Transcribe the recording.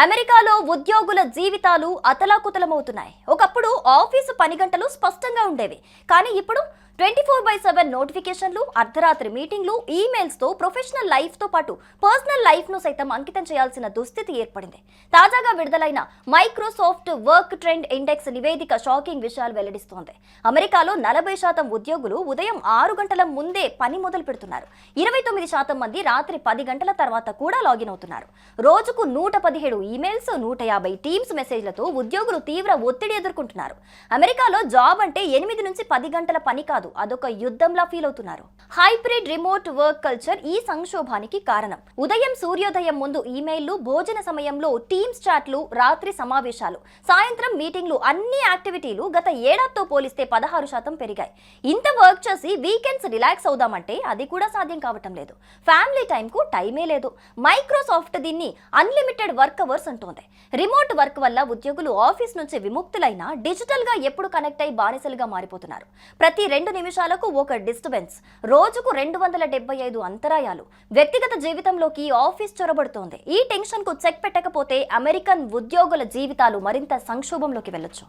అమెరికాలో ఉద్యోగుల జీవితాలు అతలాకుతలమవుతున్నాయి. ఒకప్పుడు ఆఫీసు పని గంటలు స్పష్టంగా ఉండేవి. కానీ ఇప్పుడు 24/7 నోటిఫికేషన్లు, అర్ధరాత్రి మీటింగ్లు, ఈమెయిల్స్తో ప్రొఫెషనల్ లైఫ్తో పాటు పర్సనల్ లైఫ్ను సైతం అంకితం చేయాల్సిన దుస్థితి ఏర్పడింది. తాజాగా విడుదలైన మైక్రోసాఫ్ట్ వర్క్ ట్రెండ్ ఇండెక్స్ నివేదిక షాకింగ్ విషయాలు వెల్లడిస్తోంది. అమెరికాలో 40% ఉద్యోగులు ఉదయం 6 గంటల ముందే పని మొదలు పెడుతున్నారు. 29% మంది రాత్రి 10 గంటల తర్వాత కూడా లాగిన్ అవుతున్నారు. రోజుకు 117 ఈమెయిల్స్, 150 టీమ్స్ మెసేజ్లతో ఉద్యోగులు తీవ్ర ఒత్తిడి ఎదుర్కొంటున్నారు. అమెరికాలో జాబ్ అంటే 8 నుంచి 10 గంటల పని కాదు, అదొక యుద్ధంలా ఫీల్ అవుతున్నారు. హైబ్రిడ్ రిమోట్ వర్క్ కల్చర్ ఈ సంక్షోభానికి కారణం. ఉదయం సూర్యోదయం ముందు ఈమెయిల్లు, భోజన సమయంలో టీమ్స్ చాట్లు, రాత్రి సమావేశాలు, సాయంత్రం మీటింగ్లు, అన్ని యాక్టివిటీలు గత ఏడాదితో పోలిస్తే 16% పెరిగాయి. ఇంత వర్క్ చేసి వీకెండ్స్ రిలాక్స్ అవుదామంటే అది కూడా సాధ్యం కావటం లేదు. ఫ్యామిలీ టైంకు టైమే లేదు. మైక్రోసాఫ్ట్ దీన్ని అన్లిమిటెడ్ వర్క్ అవర్స్ అంటోంది. రిమోట్ వర్క్ వల్ల ఉద్యోగులు ఆఫీస్ నుంచి విముక్తులైనా డిజిటల్ గా ఎప్పుడు కనెక్ట్ అయి బానిసలుగా మారిపోతున్నారు. ప్రతి 2 నిమిషాలకు ఒక డిస్టర్బెన్స్, రోజుకు 275 అంతరాయాలు వ్యక్తిగత జీవితంలోకి ఆఫీస్ చొరబడుతోంది. ఈ టెన్షన్ కు చెక్ పెట్టకపోతే అమెరికన్ ఉద్యోగుల జీవితాలు మరింత సంక్షోభంలోకి వెళ్ళొచ్చు.